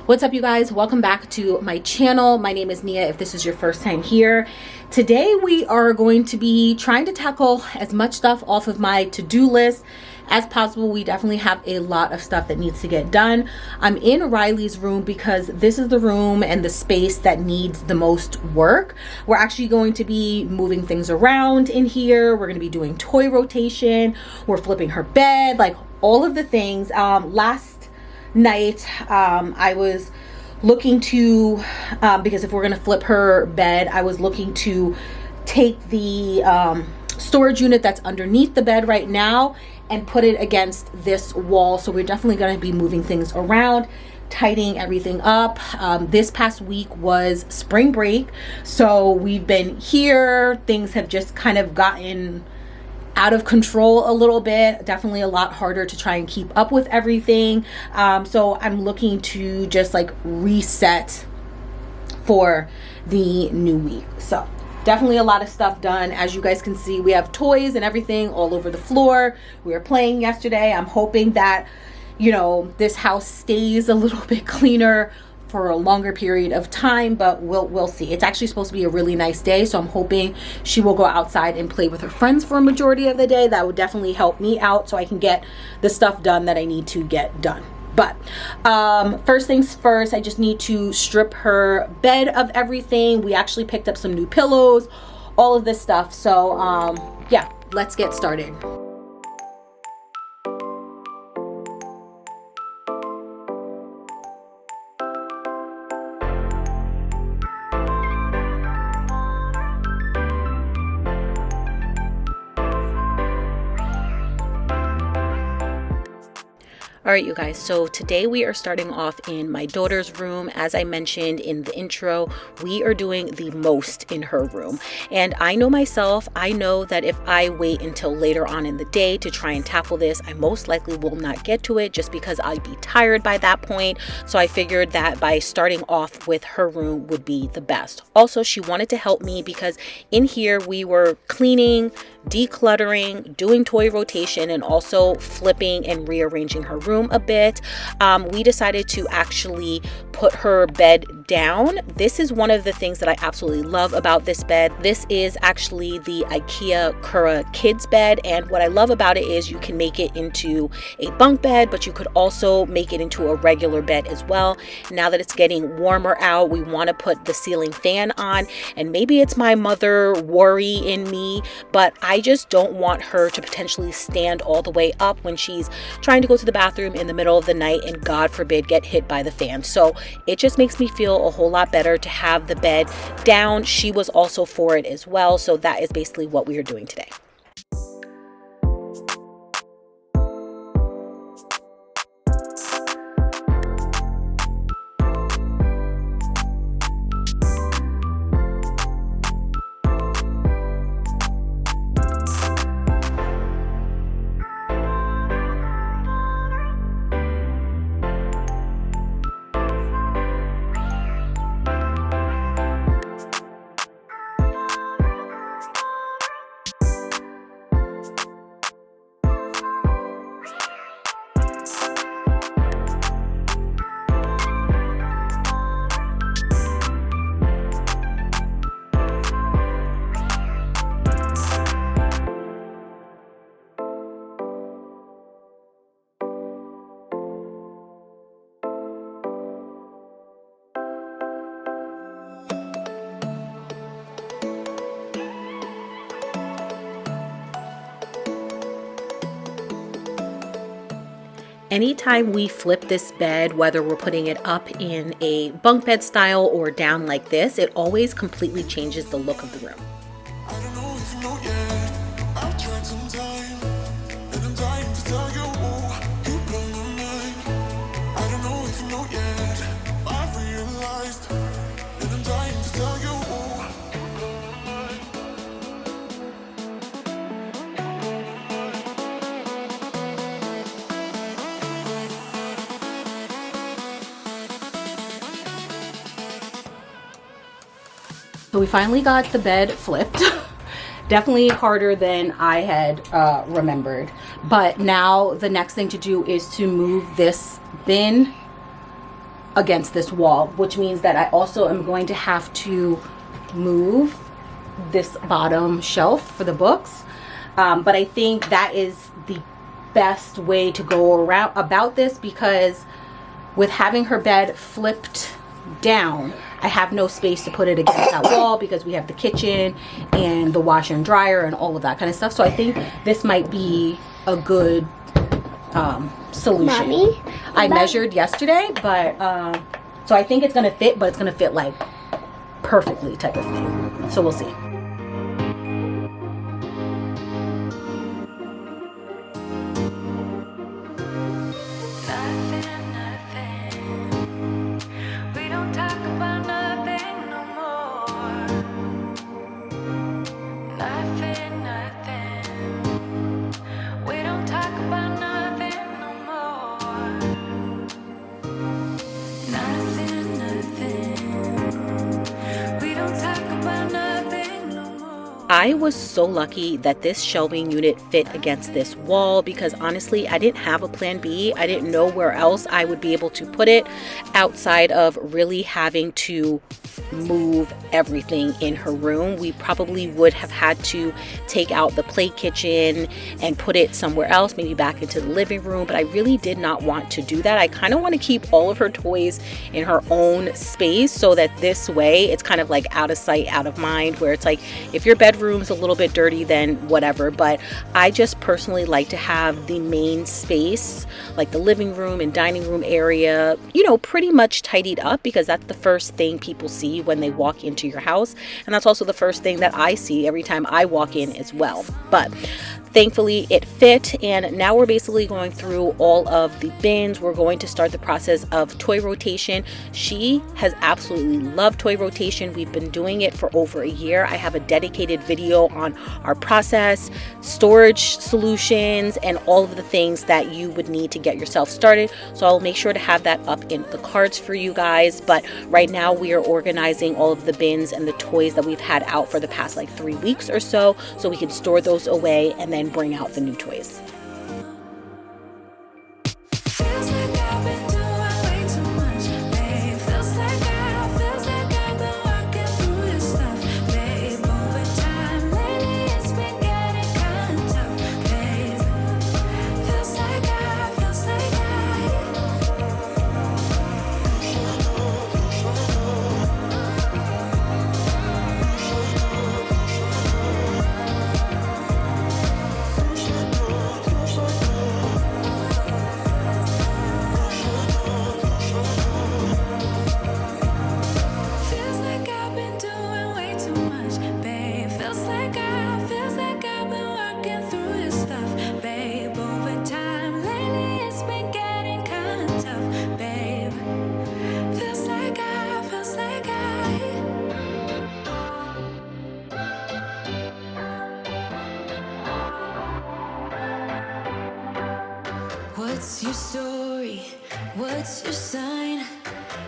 What's up, you guys? Welcome back to my channel. My name is Nia if this is your first time here. Today we are going to be trying to tackle as much stuff off of my to-do list as possible. We definitely have a lot of stuff that needs to get done. I'm in Riley's room because this is the room and the space that needs the most work. We're actually going to be moving things around in here. We're going to be doing toy rotation. We're flipping her bed, like all of the things. Last night I was looking to because if we're gonna flip her bed, I was looking to take the storage unit that's underneath the bed right now and put it against this wall. So we're definitely going to be moving things around, tidying everything up. This past week was spring break, so we've been here. Things have just kind of gotten out of control a little bit. Definitely a lot harder to try and keep up with everything. So I'm looking to just like reset for the new week. So definitely a lot of stuff done. As you guys can see, we have toys and everything all over the floor. We were playing yesterday. I'm hoping that, you know, this house stays a little bit cleaner for a longer period of time, but we'll see. It's actually supposed to be a really nice day, so I'm hoping she will go outside and play with her friends for a majority of the day. That would definitely help me out so I can get the stuff done that I need to get done. But first things first, I just need to strip her bed of everything. We actually picked up some new pillows, all of this stuff. So yeah, let's get started. All right, you guys, so today we are starting off in my daughter's room. As I mentioned in the intro, we are doing the most in her room. And I know myself, I know that if I wait until later on in the day to try and tackle this, I most likely will not get to it just because I'd be tired by that point. So I figured that by starting off with her room would be the best. Also, she wanted to help me because in here we were cleaning, decluttering, doing toy rotation, and also flipping and rearranging her room a bit. We decided to actually put her bed down. This is one of the things that I absolutely love about this bed. This is actually the IKEA Kura kids bed, and what I love about it is you can make it into a bunk bed, but you could also make it into a regular bed as well. Now that it's getting warmer out, we want to put the ceiling fan on, and maybe it's my mother worry in me, but I just don't want her to potentially stand all the way up when she's trying to go to the bathroom in the middle of the night and God forbid get hit by the fan. So it just makes me feel a whole lot better to have the bed down. She was also for it as well. So that is basically what we are doing today. Anytime we flip this bed, whether we're putting it up in a bunk bed style or down like this, it always completely changes the look of the room. I don't know if you know yet. I've tried some time, and I'm dying to tell you, you blow my mind. I don't know if you know yet. I've realized, and I'm dying to tell you, you blow my mind. So we finally got the bed flipped. Definitely harder than I had remembered. But now the next thing to do is to move this bin against this wall, which means that I also am going to have to move this bottom shelf for the books. But I think that is the best way to go around about this, because with having her bed flipped down, I have no space to put it against that wall, because we have the kitchen and the washer and dryer and all of that kind of stuff. So I think this might be a good solution. Mommy, I measured yesterday, but so I think it's gonna fit, but it's gonna fit like perfectly type of thing. So we'll see. I was so lucky that this shelving unit fit against this wall, because honestly, I didn't have a plan B. I didn't know where else I would be able to put it outside of really having to move everything in her room. We probably would have had to take out the play kitchen and put it somewhere else, maybe back into the living room, but I really did not want to do that. I kind of want to keep all of her toys in her own space, so that this way it's kind of like out of sight, out of mind, where it's like if your bedroom's a little bit dirty, then whatever. But I just personally like to have the main space, like the living room and dining room area, you know, pretty much tidied up, because that's the first thing people see when they walk into your house, and that's also the first thing that I see every time I walk in as well. But thankfully it fit, and now we're basically going through all of the bins. We're going to start the process of toy rotation. She has absolutely loved toy rotation. We've been doing it for over a year. I have a dedicated video on our process, storage solutions, and all of the things that you would need to get yourself started. So I'll make sure to have that up in the cards for you guys. But right now we are organizing all of the bins and the toys that we've had out for the past like 3 weeks or so we can store those away and then bring out the new toys. What's your story? What's your sign?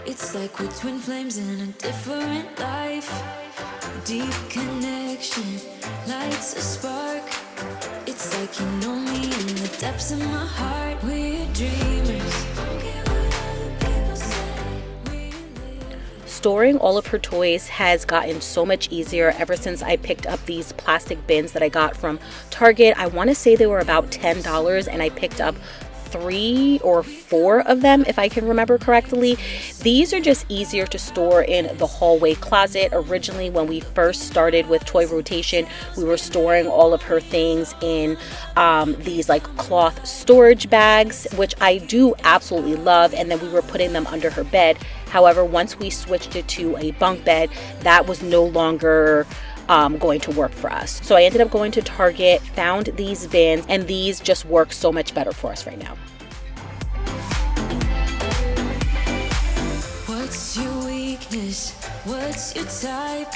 It's like we're twin flames in a different life. Deep connection lights a spark. It's like you know me in the depths of my heart. We're dreamers. Don't care what other people say. We live. Storing all of her toys has gotten so much easier ever since I picked up these plastic bins that I got from Target. I want to say they were about $10, and I picked up 3 or 4 of them, if I can remember correctly. These are just easier to store in the hallway closet. Originally, when we first started with toy rotation, we were storing all of her things in these like cloth storage bags, which I do absolutely love, and then we were putting them under her bed. However, once we switched it to a bunk bed, that was no longer going to work for us. So I ended up going to Target, found these bins, and these just work so much better for us right now. What's your weakness? What's your type?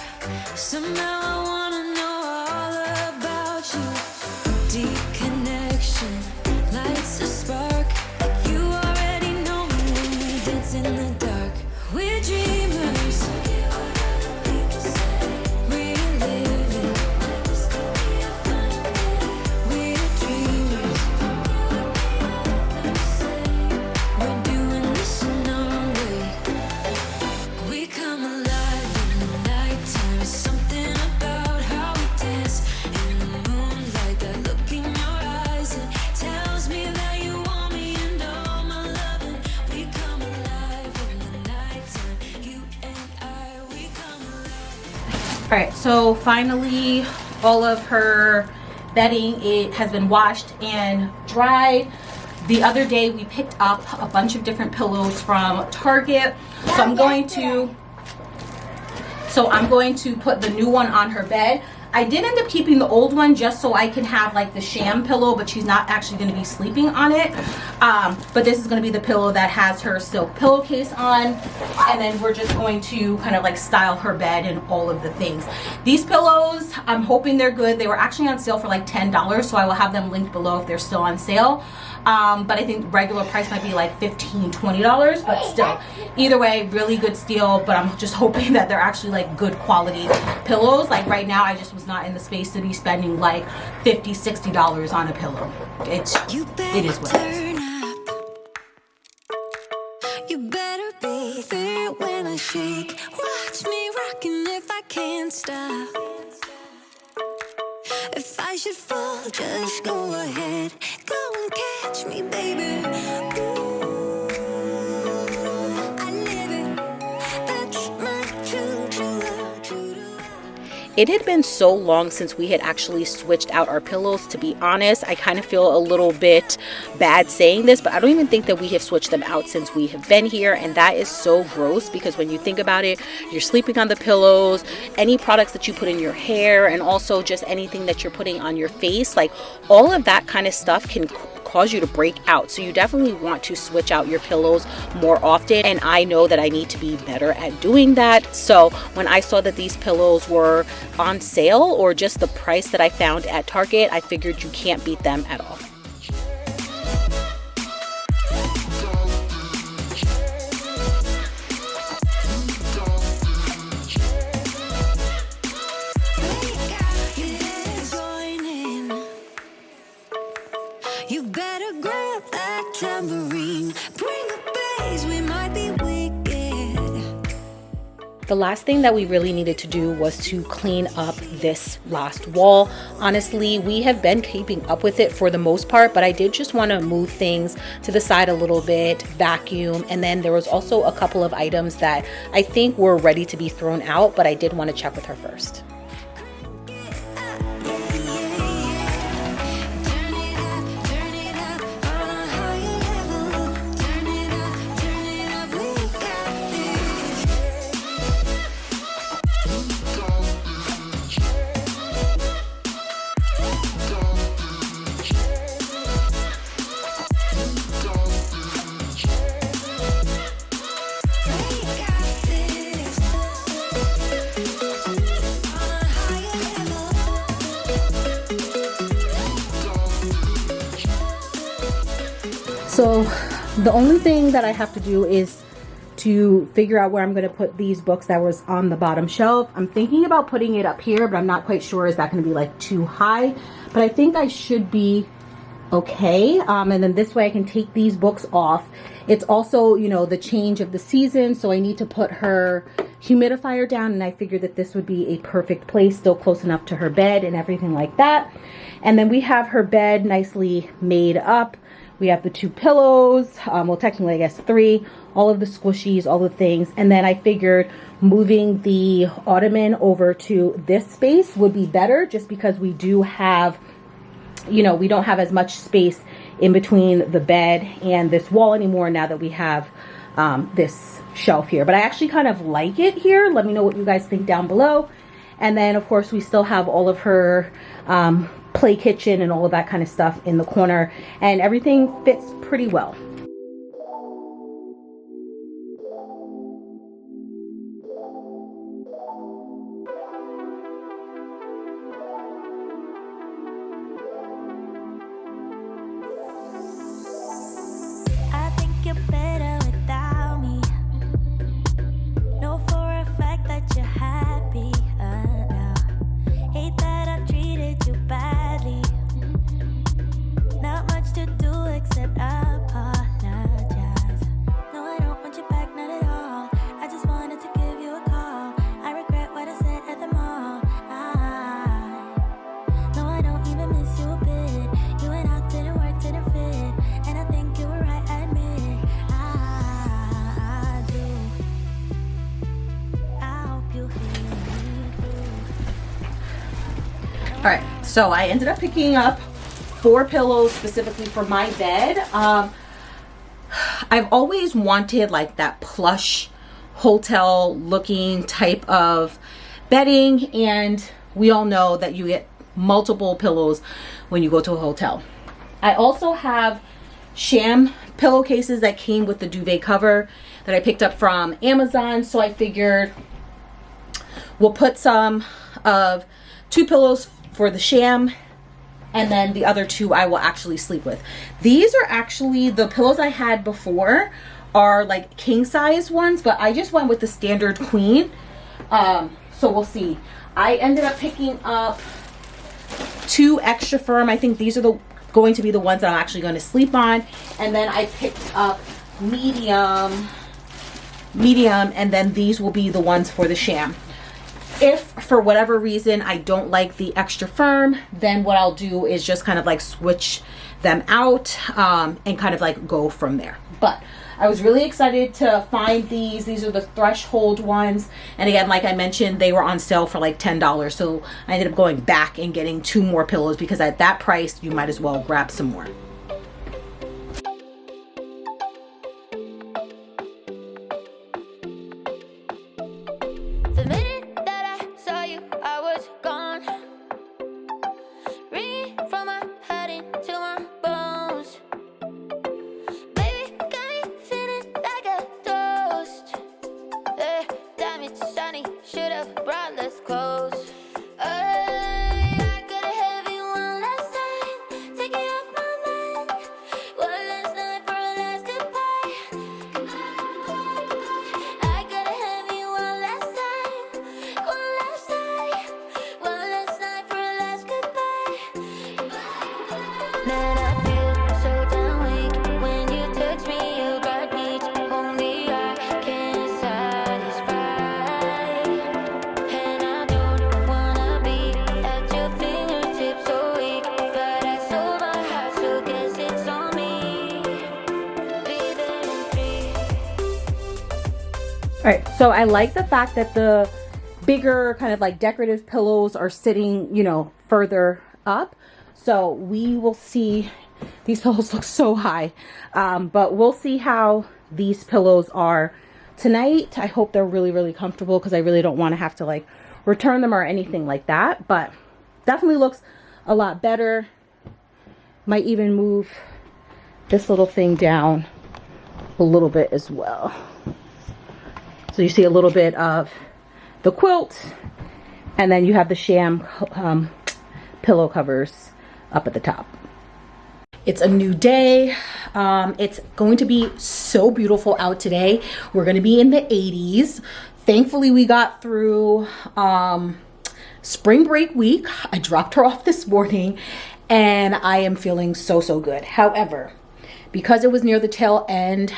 Somehow I wanna know all about you. Deep connection lights a spark. You already know me when we dance in the dark. We're dreamers. We're living. We're dreamers. We're doing this in our way. All right, so finally all of her bedding, it has been washed and dried. The other day we picked up a bunch of different pillows from Target. So I'm going to put the new one on her bed. I did end up keeping the old one just so I can have like the sham pillow, but she's not actually going to be sleeping on it. But this is going to be the pillow that has her silk pillowcase on, and then we're just going to kind of like style her bed and all of the things. These pillows, I'm hoping they're good. They were actually on sale for like $10, so I will have them linked below if they're still on sale. But I think regular price might be like $15, $20, but still, either way, really good steal. But I'm just hoping that they're actually like good quality pillows. Like right now, I just was not in the space to be spending like $50, $60 on a pillow. It is what it is. You better be there when I shake. Watch me rocking if I can't stop. If I should fall, just go ahead. Go and catch me, baby. Ooh, I live it. That's my true love. It had been so long since we had actually switched out our pillows. To be honest, I kind of feel a little bit bad saying this, but I don't even think that we have switched them out since we have been here, and that is so gross because when you think about it, you're sleeping on the pillows, any products that you put in your hair, and also just anything that you're putting on your face, like all of that kind of stuff can cause you to break out. So you definitely want to switch out your pillows more often, and I know that I need to be better at doing that. So when I saw that these pillows were on sale, or just the price that I found at Target, I figured you can't beat them at all. You better grab that tambourine. Bring the bass, we might be wicked. The last thing that we really needed to do was to clean up this last wall. Honestly, we have been keeping up with it for the most part, but I did just want to move things to the side a little bit, vacuum, and then there was also a couple of items that I think were ready to be thrown out, but I did want to check with her first. So the only thing that I have to do is to figure out where I'm going to put these books that was on the bottom shelf. I'm thinking about putting it up here, but I'm not quite sure. Is that going to be like too high? But I think I should be okay. And then this way I can take these books off. It's also, you know, the change of the season, so I need to put her humidifier down, and I figured that this would be a perfect place, still close enough to her bed and everything like that. And then we have her bed nicely made up. We have the 2 pillows, well, technically I guess 3, all of the squishies, all the things. And then I figured moving the ottoman over to this space would be better, just because we do have, you know, we don't have as much space in between the bed and this wall anymore now that we have this shelf here. But I actually kind of like it here. Let me know what you guys think down below. And then of course we still have all of her play kitchen and all of that kind of stuff in the corner, and everything fits pretty well. I think you're better without me. Know for a fact that you're happy. Now. Hate that I treated you badly. Not much to do except apart. All right, so I ended up picking up 4 pillows specifically for my bed. I've always wanted like that plush hotel looking type of bedding, and we all know that you get multiple pillows when you go to a hotel. I also have sham pillowcases that came with the duvet cover that I picked up from Amazon, so I figured we'll put some of 2 pillows for the sham, and then the other 2 I will actually sleep with. These are actually the pillows I had before are like king size ones, but I just went with the standard queen. So we'll see. I ended up picking up 2 extra firm. I think these are going to be the ones that I'm actually going to sleep on. And then I picked up medium, and then these will be the ones for the sham. If for whatever reason I don't like the extra firm, then what I'll do is just kind of like switch them out and kind of like go from there. But I was really excited to find these. These are the threshold ones. And again, like I mentioned, they were on sale for like $10. So I ended up going back and getting 2 more pillows because at that price, you might as well grab some more. The minute that I saw you, I was gone. Ringing from my head into my bones. Baby, got me feeling like a toast. Damn, it's sunny. Should've brought less clothes. I gotta have you one last time. Take it off my mind. One last night for a last goodbye. I gotta have you one last time. One last night. One last night for a last goodbye. Man, I feel so damn weak. When you text me, you got needs. Only I can satisfy. And I don't wanna be at your fingertips so weak. But I sold my heart, so guess it's on me. Be there in 3. All right, so I like the fact that the bigger kind of like decorative pillows are sitting, you know, further up. So we will see. These pillows look so high, but we'll see how these pillows are tonight. I hope they're really, really comfortable because I really don't want to have to like return them or anything like that, but definitely looks a lot better. Might even move this little thing down a little bit as well. So you see a little bit of the quilt, and then you have the sham pillow covers up at the top. It's a new day. It's going to be so beautiful out today. We're going to be in the 80s. Thankfully, we got through spring break week. I dropped her off this morning and I am feeling so, so good. However, because it was near the tail end,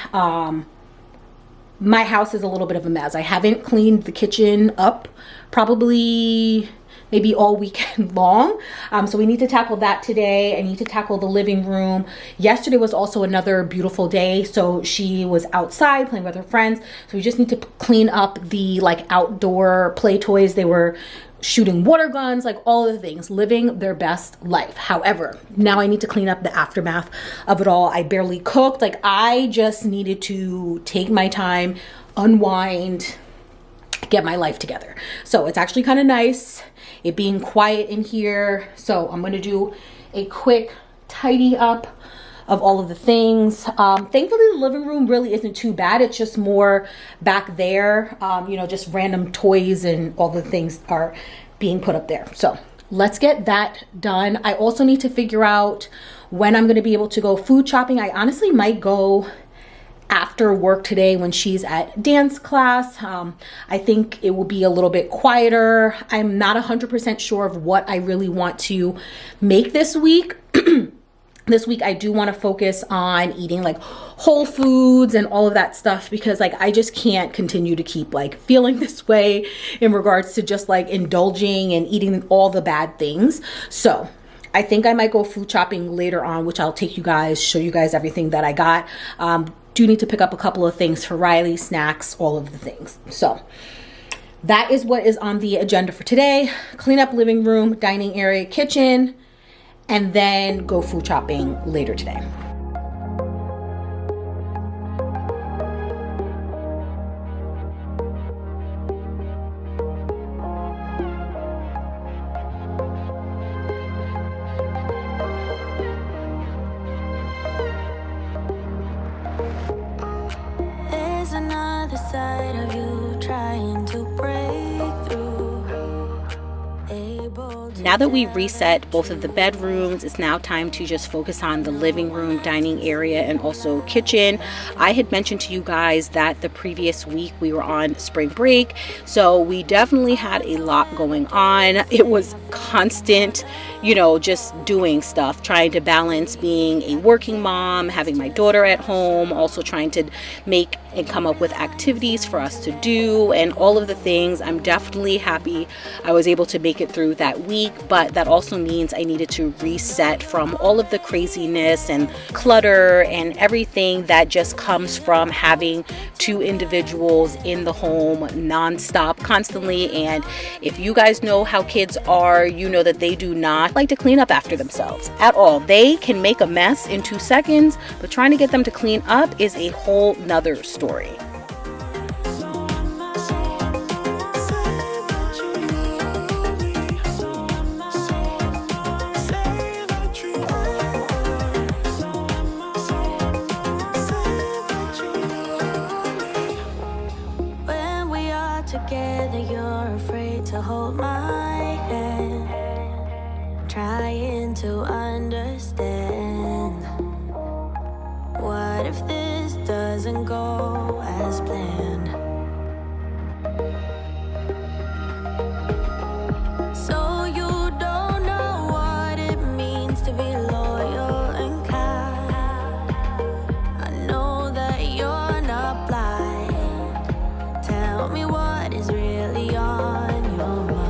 my house is a little bit of a mess. I haven't cleaned the kitchen up probably maybe all weekend long. So we need to tackle that today. I need to tackle the living room. Yesterday was also another beautiful day. So she was outside playing with her friends. So we just need to clean up the like outdoor play toys. They were shooting water guns, like all of the things, living their best life. However, now I need to clean up the aftermath of it all. I barely cooked. Like I just needed to take my time, unwind, get my life together. So it's actually kind of nice it being quiet in here. So I'm going to do a quick tidy up of all of the things. Thankfully the living room really isn't too bad. It's just more back there, you know, just random toys and all the things are being put up there. So let's get that done. I also need to figure out when I'm going to be able to go food shopping. I honestly might go after work today when she's at dance class. I think it will be a little bit quieter. I'm not 100% sure of what I really want to make this week. This week I do want to focus on eating like whole foods and all of that stuff, because like I just can't continue to keep like feeling this way in regards to just like indulging and eating all the bad things. So I think I might go food shopping later on, which I'll take you guys, show you guys everything that I got. Do need to pick up a couple of things for Riley, snacks, all of the things. So that is what is on the agenda for today. Clean up living room, dining area, kitchen, and then go food shopping later today. There's another side of you trying to break through. Now that we've reset both of the bedrooms, it's now time to just focus on the living room, dining area, and also kitchen. I had mentioned to you guys that the previous week we were on spring break, so we definitely had a lot going on. It was constant, you know, just doing stuff, trying to balance being a working mom, having my daughter at home, also trying to make and come up with activities for us to do, and all of the things. I'm definitely happy I was able to make it through that week, but that also means I needed to reset from all of the craziness and clutter and everything that just comes from having two individuals in the home nonstop, constantly. And if you guys know how kids are, you know that they do not like to clean up after themselves at all. They can make a mess in 2 seconds, but trying to get them to clean up is a whole nother story. When we are together, you're afraid to hold my hand, trying to understand. What if this doesn't go as planned? So you don't know what it means to be loyal and kind. I know that you're not blind. Tell me what is really on your mind.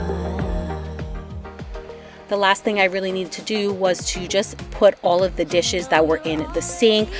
The last thing I really needed to do was to just put all of the dishes that were in the sink.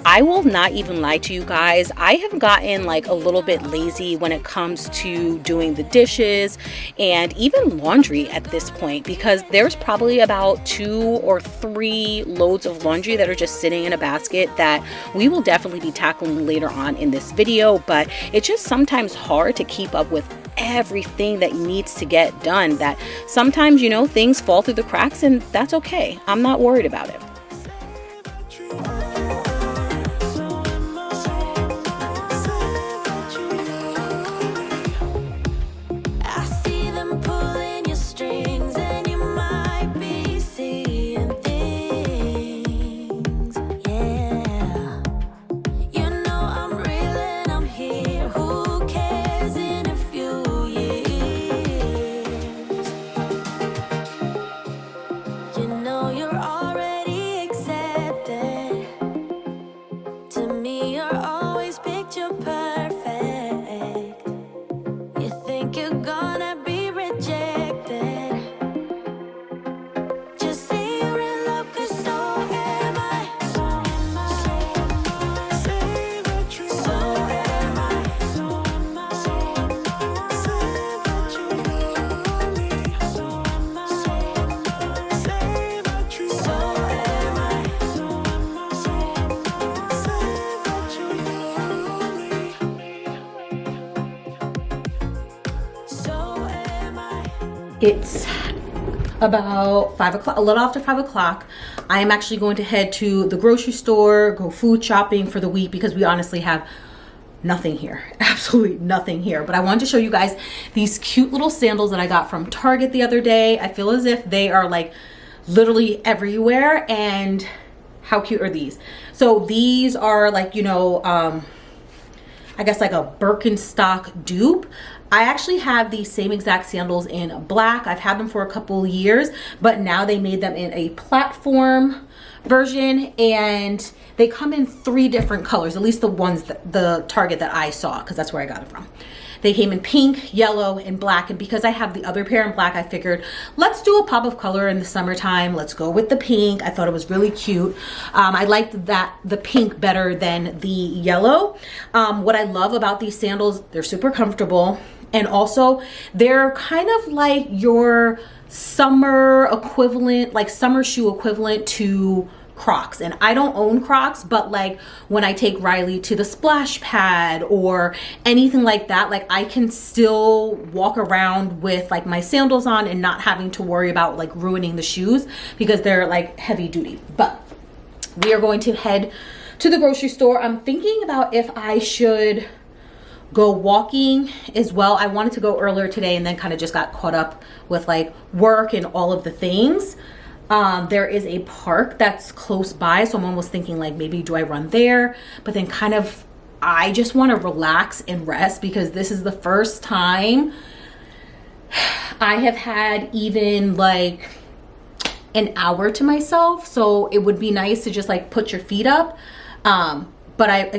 I will not even lie to you guys. I have gotten like a little bit lazy when it comes to doing the dishes and even laundry at this point, because there's probably about 2 or 3 loads of laundry that are just sitting in a basket that we will definitely be tackling later on in this video. But it's just sometimes hard to keep up with everything that needs to get done, that sometimes, you know, things fall through the cracks, and that's okay. I'm not worried about it. I see them pulling your strings, and you might be seeing things. Yeah, you know I'm real and I'm here. Who cares in a few years? You know you're already accepted. To me, you're always picture perfect. You think you're gonna be rejected. Just say you're in love, 'cause so am I. So am I. Say that you So am I. So am I. Say that you love me. So am I. Say that you So am I. So am I. Say that you love me. So am I. It's about 5 o'clock, a little after 5 o'clock. I am actually going to head to the grocery store, go food shopping for the week, because we honestly have nothing here, absolutely nothing here. But I wanted to show you guys these cute little sandals that I got from Target the other day. I feel as if they are like literally everywhere. And how cute are these? So these are like, you know, I guess like a Birkenstock dupe. I actually have these same exact sandals in black. I've had them for a couple years, but now they made them in a platform version, and they come in 3 different colors, at least the ones that the Target that I saw, because that's where I got it from. They came in pink, yellow, and black, and because I have the other pair in black, I figured let's do a pop of color in the summertime. Let's go with the pink. I thought it was really cute. I liked the pink better than the yellow. What I love about these sandals, they're super comfortable. And also they're kind of like your summer equivalent, like summer shoe equivalent to Crocs. And I don't own Crocs, but like when I take Riley to the splash pad or anything like that, like I can still walk around with like my sandals on and not having to worry about like ruining the shoes because they're like heavy duty. But we are going to head to the grocery store. I'm thinking about if I should go walking as well. I wanted to go earlier today and then kind of just got caught up with like work and all of the things. There is a park that's close by, so I'm almost thinking like maybe do I run there, but then kind of I just want to relax and rest because this is the first time I have had even like an hour to myself, so it would be nice to just like put your feet up. But I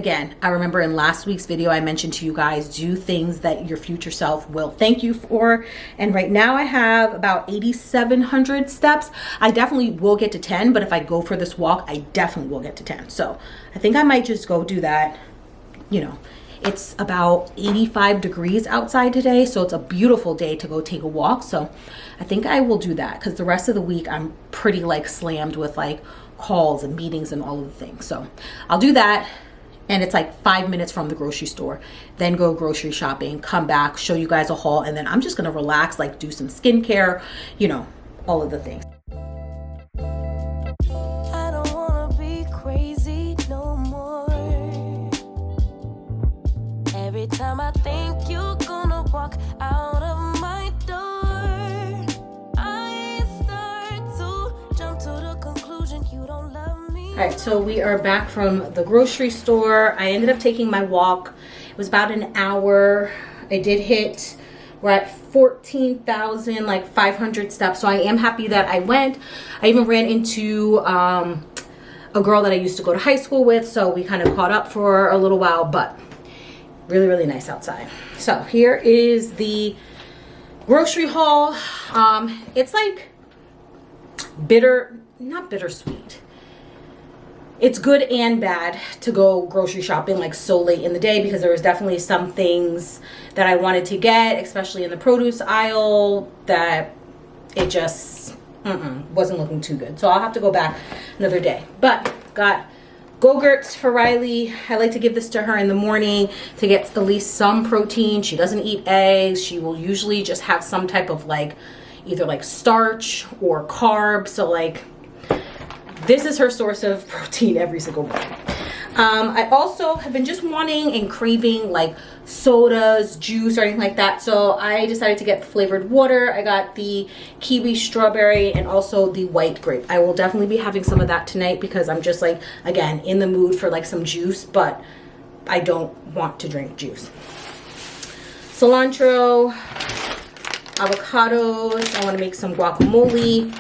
remember in last week's video, I mentioned to you guys, do things that your future self will thank you for. And right now I have about 8,700 steps. I definitely will get to 10, but if I go for this walk, I definitely will get to 10. So I think I might just go do that. You know, it's about 85 degrees outside today, so it's a beautiful day to go take a walk. So I think I will do that because the rest of the week I'm pretty like slammed with like calls and meetings and all of the things. So I'll do that. And it's like 5 minutes from the grocery store, then go grocery shopping, come back, show you guys a haul, and then I'm just gonna relax, like do some skincare, you know, all of the things. I don't wanna be crazy no more. Every time I think you're gonna walk out of my door, I start to jump to the conclusion you don't love me. All right, so we are back from the grocery store. I ended up taking my walk. It was about an hour. I did hit, we're at 14,500 steps. So I am happy that I went. I even ran into a girl that I used to go to high school with. So we kind of caught up for a little while, but really, really nice outside. So here is the grocery haul. It's like not bittersweet. It's good and bad to go grocery shopping like so late in the day because there was definitely some things that I wanted to get, especially in the produce aisle, that it just wasn't looking too good. So I'll have to go back another day. But got Go-Gurts for Riley. I like to give this to her in the morning to get at least some protein. She doesn't eat eggs. She will usually just have some type of like either like starch or carb. So like this is her source of protein every single morning. I also have been just wanting and craving like sodas, juice, or anything like that. So I decided to get flavored water. I got the kiwi strawberry and also the white grape. I will definitely be having some of that tonight because I'm just like, again, in the mood for like some juice, but I don't want to drink juice. Cilantro, avocados. I want to make some guacamole.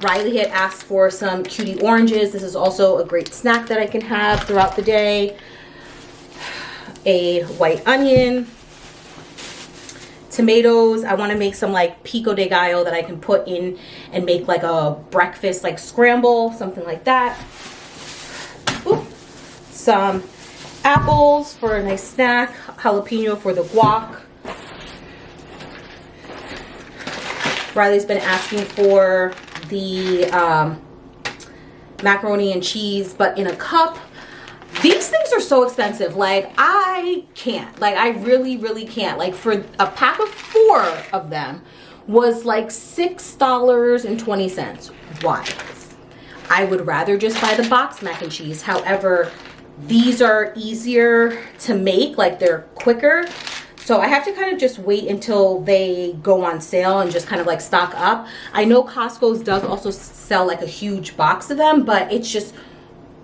Riley had asked for some cutie oranges. This is also a great snack that I can have throughout the day. A white onion. Tomatoes. I want to make some like pico de gallo that I can put in and make like a breakfast like scramble, something like that. Ooh. Some apples for a nice snack. Jalapeno for the guac. Riley's been asking for the macaroni and cheese, but in a cup. These things are so expensive. Like I can't. Like I really, really can't. Like for a pack of 4 of them was like $6.20. Why? I would rather just buy the box mac and cheese. However, these are easier to make. Like they're quicker. So I have to kind of just wait until they go on sale and just kind of like stock up. I know Costco's does also sell like a huge box of them, but it's just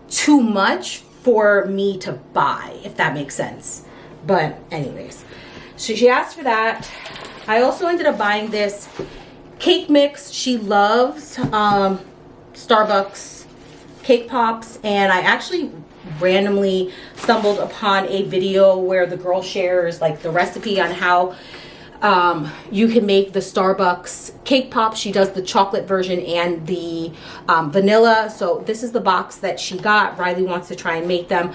too much for me to buy, if that makes sense. But anyways, so she asked for that. I also ended up buying this cake mix. She loves Starbucks cake pops, and I actually randomly stumbled upon a video where the girl shares like the recipe on how you can make the Starbucks cake pops. She does the chocolate version and the vanilla. So this is the box that she got. Riley wants to try and make them.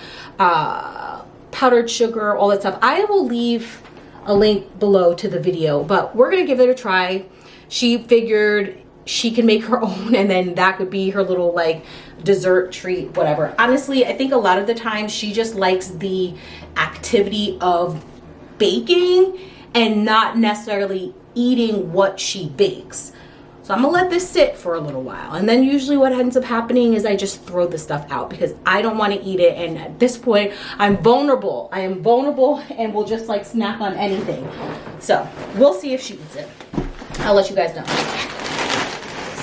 Powdered sugar, all that stuff. I will leave a link below to the video, but we're gonna give it a try. She figured she can make her own, and then that could be her little like dessert treat, whatever. Honestly, I think a lot of the time she just likes the activity of baking and not necessarily eating what she bakes. So I'm gonna let this sit for a little while, and then usually what ends up happening is I just throw the stuff out because I don't want to eat it, and at this point I'm vulnerable. I am vulnerable and will just like snack on anything. So we'll see if she eats it. I'll let you guys know.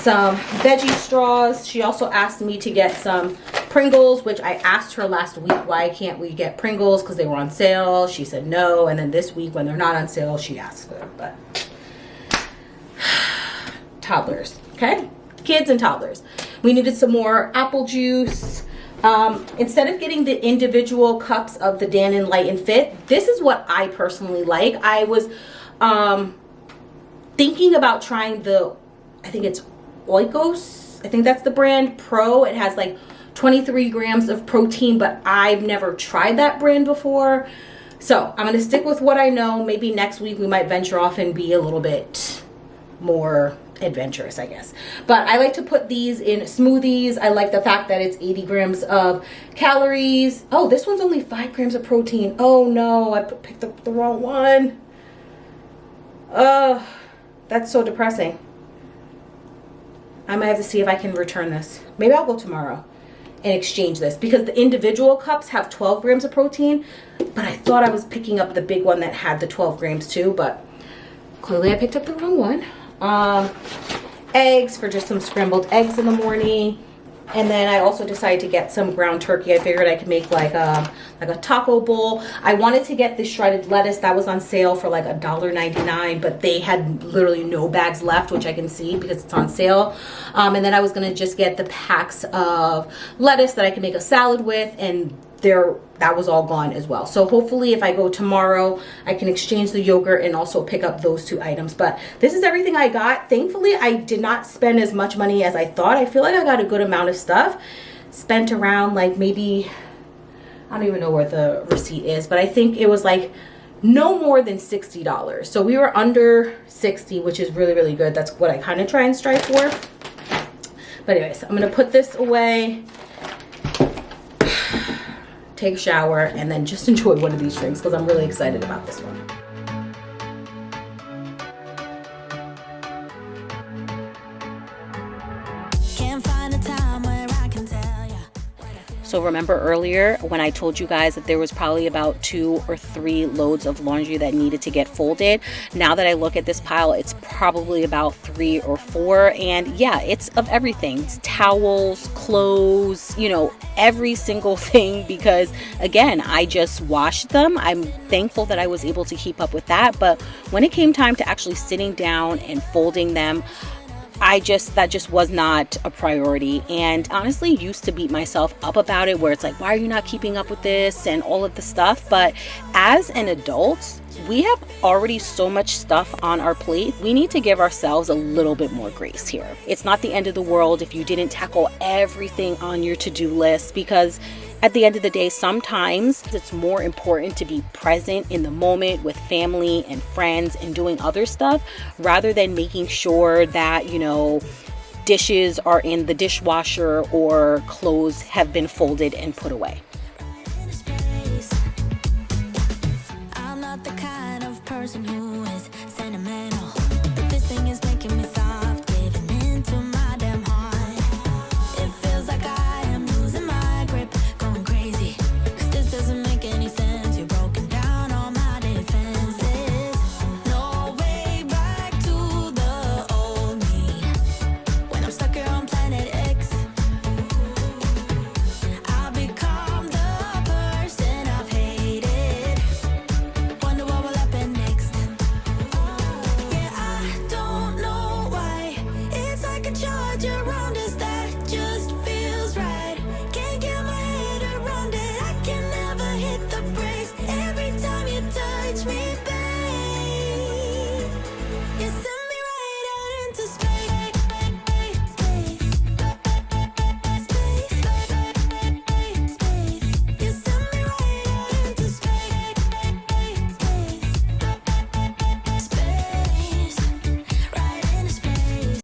Some veggie straws. She also asked me to get some Pringles, which I asked her last week, why can't we get Pringles, because they were on sale. She said no, and then this week when they're not on sale, she asked for them. But toddlers, okay? Kids and toddlers. We needed some more apple juice. Instead of getting the individual cups of the Dannon Light and Fit, this is what I personally like. I was thinking about trying the, I think it's Oikos, I think that's the brand, Pro. It has like 23 grams of protein, but I've never tried that brand before. So I'm gonna stick with what I know. Maybe next week we might venture off and be a little bit more adventurous, I guess. But I like to put these in smoothies. I like the fact that it's 80 grams of calories. Oh, this one's only 5 grams of protein. Oh no, I picked up the wrong one. That's so depressing. I might have to see if I can return this. Maybe I'll go tomorrow and exchange this, because the individual cups have 12 grams of protein, but I thought I was picking up the big one that had the 12 grams too, but clearly I picked up the wrong one. Eggs for just some scrambled eggs in the morning. And then I also decided to get some ground turkey. I figured I could make like a taco bowl. I wanted to get the shredded lettuce that was on sale for like $1.99, but they had literally no bags left, which I can see because it's on sale. And then I was gonna just get the packs of lettuce that I can make a salad with, and that was all gone as well. So hopefully if I go tomorrow, I can exchange the yogurt and also pick up those 2 items. But this is everything I got. Thankfully, I did not spend as much money as I thought. I feel like I got a good amount of stuff. Spent around like maybe, I don't even know where the receipt is, but I think it was like no more than $60. So we were under 60, which is really, really good. That's what I kind of try and strive for. But anyways, I'm gonna put this away, take a shower, and then just enjoy one of these drinks because I'm really excited about this one. Can't find a time where I can tell ya. So remember earlier when I told you guys that there was probably about 2 or 3 loads of laundry that needed to get folded? Now that I look at this pile, it's probably about 3 or 4. And yeah, it's of everything. It's towels, clothes, you know, every single thing, because again, I just washed them. I'm thankful that I was able to keep up with that. But when it came time to actually sitting down and folding them, that just was not a priority, and honestly used to beat myself up about it, where it's like, why are you not keeping up with this and all of the stuff? But as an adult, we have already so much stuff on our plate. We need to give ourselves a little bit more grace here. It's not the end of the world if you didn't tackle everything on your to-do list, because at the end of the day, sometimes it's more important to be present in the moment with family and friends and doing other stuff, rather than making sure that, you know, dishes are in the dishwasher or clothes have been folded and put away. I'm not the kind of person who is sentimental, but this thing is making me sigh.